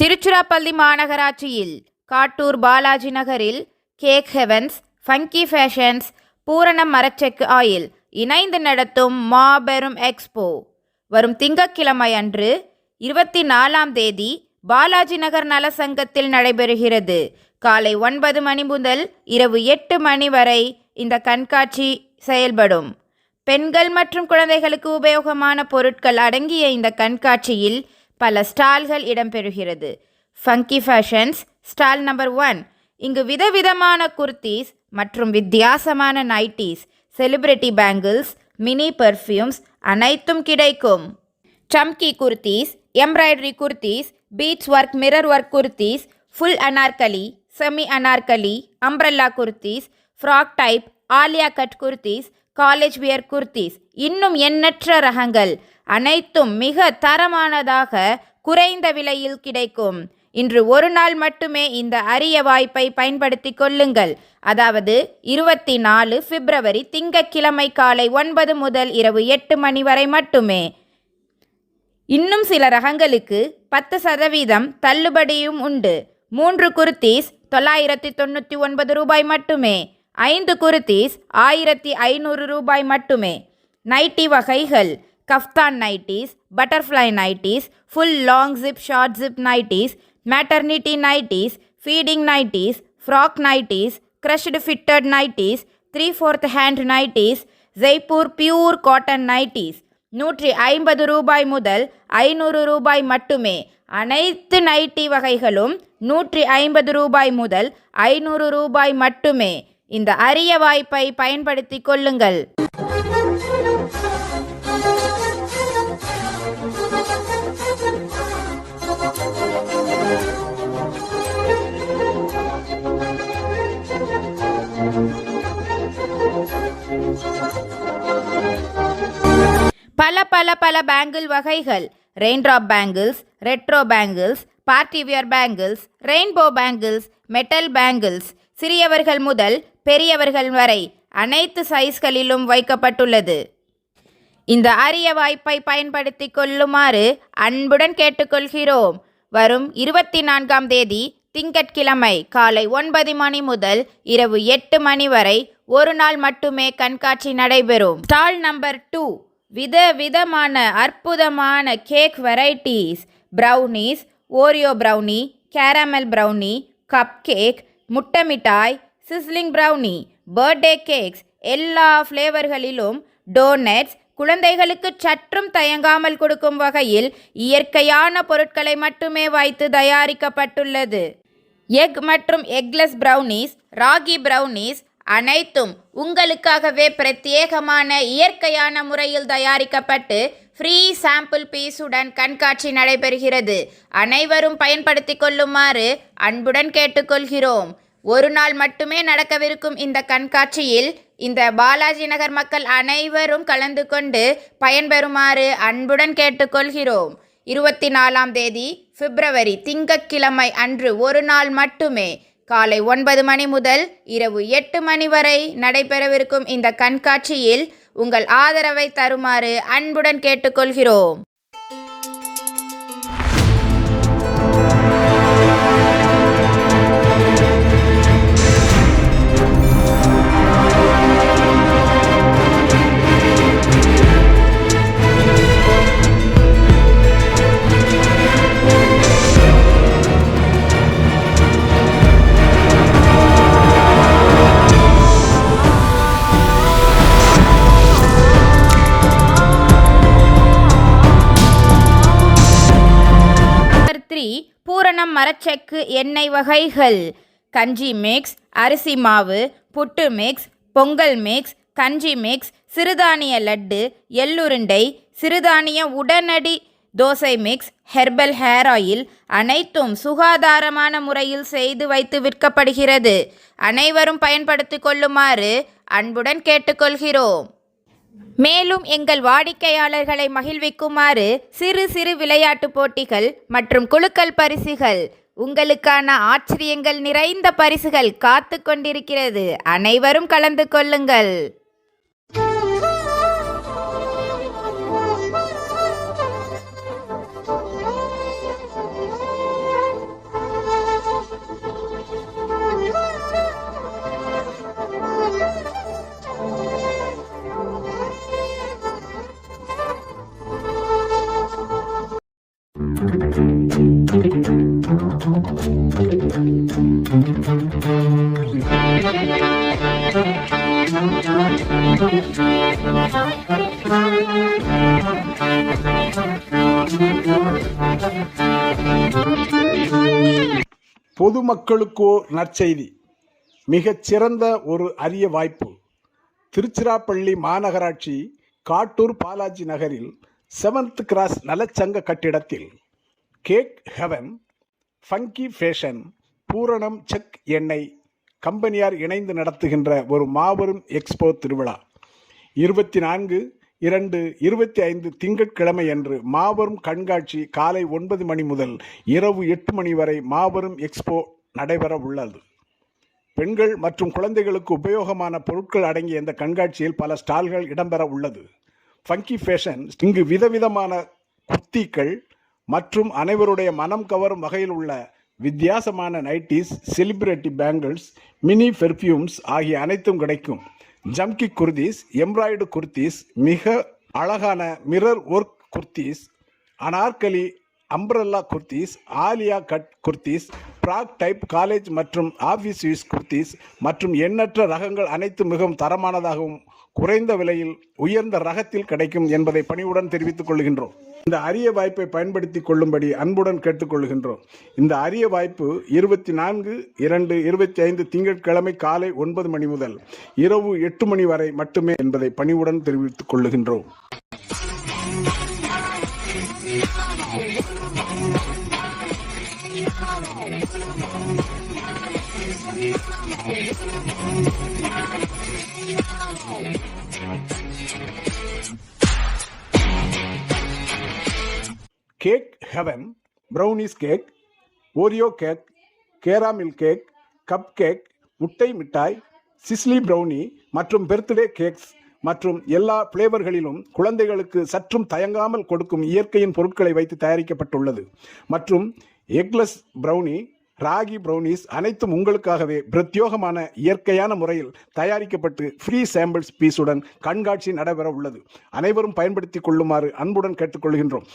திருச்சிராப்பள்ளி மாநகராட்சியில் காட்டூர் பாலாஜி நகரில் cake heavens, funky fashions, பூரணம் மரச்செக்கு ஆயில் இணைந்து நடத்தும் மாபெரும் எக்ஸ்போ வரும் திங்கட்கிழமை அன்று 24ஆம் தேதி பாலாஜி நகர் நலசங்கத்தில் நடைபெறுகிறது. காலை 9 மணி முதல் இரவு 8 மணி வரை இந்த கண்காட்சி செயல்படும். பெண்கள் மற்றும் குழந்தைகளுக்கு உபயோகமான பொருட்கள் அடங்கிய இந்த கண்காட்சியில் பல ஸ்டால்கள் இடம்பெறுகிறது. Funky fashions stall number 1. இங்கு விதவிதமான குர்தீஸ் மற்றும் வித்தியாசமான nighties, celebrity bangles, mini perfumes அனைத்தும் கிடைக்கும். Chamki kurtis, embroidery kurtis, beads work, mirror work kurtis, full Anarkali, semi Anarkali, umbrella kurtis, frock type, Alia cut kurtis, college wear kurtis, இன்னும் எண்ணற்ற ரகங்கள் அனைத்தும் மிக தரமானதாக குறைந்த விலையில் கிடைக்கும். இன்று ஒரு நாள் மட்டுமே இந்த அரிய வாய்ப்பை பயன்படுத்தி கொள்ளுங்கள். அதாவது 24 பிப்ரவரி திங்கட்கிழமை காலை 9 முதல் இரவு 8 மணி வரை மட்டுமே. இன்னும் சில ரகங்களுக்கு 10% தள்ளுபடியும் உண்டு. 3 குர்தீஸ் 999 ரூபாய் மட்டுமே. 5 குர்தீஸ் 1500 ரூபாய் மட்டுமே. நைட்டி வகைகள்: kaftan nighties, butterfly nighties, full long zip, short zip nighties, maternity nighties, feeding nighties, frock nighties, crushed fitted nighties, 3/4 hand nighties, Jaipur pure cotton nighties 150 ரூபாய் முதல் 500 ரூபாய் மட்டுமே. அனைத்து நைட்டி வகைகளும் 150 ரூபாய் முதல் 500 ரூபாய் மட்டுமே. இந்த அரிய வாய்ப்பை பயன்படுத்தி கொள்ளுங்கள். பல பேங்கிள் வகைகள்: raindrop bangles, retro bangles, party wear bangles, rainbow bangles, metal bangles சிறியவர்கள் முதல் பெரியவர்கள் வரை அனைத்து சைஸ்களிலும் வைக்கப்பட்டுள்ளது. இந்த அரிய வாய்ப்பை பயன்படுத்தி கொள்ளுமாறு அன்புடன் கேட்டுக்கொள்கிறோம். வரும் 24ஆம் தேதி திங்கட்கிழமை காலை 9 மணி முதல் இரவு 8 மணி வரை ஒரு நாள் மட்டுமே கண்காட்சி நடைபெறும். Stall number 2. விதவிதமான அற்புதமான cake varieties: brownies, Oreo brownie, caramel brownie, cup cake, முட்டை மிட்டாய், சிஸ்லிங் ப்ரௌனி, பர்த்டே கேக்ஸ் எல்லா ஃப்ளேவர்களிலும், டோனட்ஸ் குழந்தைகளுக்கு சற்றும் தயங்காமல் கொடுக்கும் வகையில் இயற்கையான பொருட்களை மட்டுமே வைத்து தயாரிக்கப்பட்டுள்ளது. எக் மற்றும் எக்லெஸ் ப்ரௌனீஸ், ராகி ப்ரௌனீஸ் அனைத்தும் உங்களுக்காகவே பிரத்யேகமான இயற்கையான முறையில் தயாரிக்கப்பட்டு ஃப்ரீ சாம்பிள் பீஸுடன் கண்காட்சி நடைபெறுகிறது. அனைவரும் பயன்படுத்தி கொள்ளுமாறு அன்புடன் கேட்டுக்கொள்கிறோம். ஒரு நாள் மட்டுமே நடக்கவிருக்கும் இந்த கண்காட்சியில் இந்த பாலாஜி நகர் மக்கள் அனைவரும் கலந்து கொண்டு பயன்பெறுமாறு அன்புடன் கேட்டுக்கொள்கிறோம். 24ஆம் தேதி பிப்ரவரி திங்கட்கிழமை அன்று ஒரு நாள் மட்டுமே காலை 9 மணி முதல் இரவு 8 மணி வரை நடைபெறவிருக்கும் இந்த கண்காட்சியில் உங்கள் ஆதரவை தருமாறு அன்புடன் கேட்டுக்கொள்கிறோம். பூரணம் மரச்செக்கு எண்ணெய் வகைகள்: கஞ்சி மிக்ஸ், அரிசி மாவு, புட்டு மிக்ஸ், பொங்கல் மிக்ஸ், கஞ்சி மிக்ஸ், சிறுதானிய லட்டு, எள்ளுருண்டை, சிறுதானிய உடனடி dosa mix, herbal hair oil அனைத்தும் சுகாதாரமான முறையில் செய்து வைத்து விற்கப்படுகிறது. அனைவரும் பயன்படுத்தி கொள்ளுமாறு அன்புடன் கேட்டுக்கொள்கிறோம். மேலும் எங்கள் வாடிக்கையாளர்களை மகிழ்விக்குமாறு சிறு விளையாட்டு போட்டிகள் மற்றும் குலுக்கல் பரிசுகள், உங்களுக்கான ஆச்சரியங்கள் நிறைந்த பரிசுகள் காத்து கொண்டிருக்கிறது. அனைவரும் கலந்து கொள்ளுங்கள். பொதுமக்களுக்கோர் நற்செய்தி. மிகச்சிறந்த ஒரு அரிய வாய்ப்பு. திருச்சிராப்பள்ளி மாநகராட்சி காட்டூர் பாலாஜி நகரில் 7th கிராஸ் நலச்சங்க கட்டிடத்தில் கேக் ஹெவன், ஃபங்கி ஃபேஷன், பூரணம் செக் எண்ணெய் கம்பெனியார் இணைந்து நடத்துகின்ற ஒரு மாபெரும் எக்ஸ்போ திருவிழா 24/2/25 திங்கட்கிழமை அன்று மாபெரும் கண்காட்சி காலை 9 மணி முதல் இரவு 8 மணி வரை மாபெரும் எக்ஸ்போ நடைபெற உள்ளது. பெண்கள் மற்றும் குழந்தைகளுக்கு உபயோகமான பொருட்கள் அடங்கிய இந்த கண்காட்சியில் பல ஸ்டால்கள் இடம்பெற உள்ளது. ஃபங்கி ஃபேஷன் இங்கு விதவிதமான குர்த்திகள் மற்றும் அனைவருடைய மனம் கவரும் வகையில் உள்ள வித்தியாசமான nighties, celebrity bangles, mini perfumes ஆகிய அனைத்தும் கிடைக்கும். ஜம்கி குர்தீஸ், எம்ப்ராய்டு குர்தீஸ், மிக அழகான mirror work kurtis, Anarkali umbrella kurtis, Alia cut kurtis, frock type college மற்றும் ஆஃபீஸ் யூஸ் குர்தீஸ் மற்றும் எண்ணற்ற ரகங்கள் அனைத்தும் மிகவும் தரமானதாகவும் குறைந்த விலையில் உயர்ந்த ரகத்தில் கிடைக்கும் என்பதை பணிவுடன் தெரிவித்துக் கொள்கின்றோம். இந்த அரிய வாய்ப்பை பயன்படுத்திக் கொள்ளும்படி அன்புடன் கேட்டுக்கொள்கின்றோம். இந்த அரிய வாய்ப்பு 24/2/25 திங்கட்கிழமை காலை 9 மணி முதல் இரவு 8 மணி வரை மட்டுமே என்பதை பணிவுடன் தெரிவித்துக் கொள்ளுகின்றோம். Cake heaven brownies cake, Oreo cake, caramel cake, cup cake, முட்டை மிட்டாய், சிஸ்லி ப்ரௌனி மற்றும் பெர்த்டே கேக்ஸ் மற்றும் எல்லா பிளேவர்களிலும் குழந்தைகளுக்கு சற்றும் தயங்காமல் கொடுக்கும் இயற்கையின் பொருட்களை வைத்து தயாரிக்கப்பட்டுள்ளது. மற்றும் எக்லெஸ் ப்ரௌனி, ராகி ப்ரௌனிஸ் அனைத்தும் உங்களுக்காகவே பிரத்யோகமான இயற்கையான முறையில் தயாரிக்கப்பட்டு ஃப்ரீ சாம்பிள்ஸ் பீஸுடன் கண்காட்சி நடைபெற உள்ளது. அனைவரும் பயன்படுத்திக் கொள்ளுமாறு அன்புடன் கேட்டுக்கொள்கின்றோம்.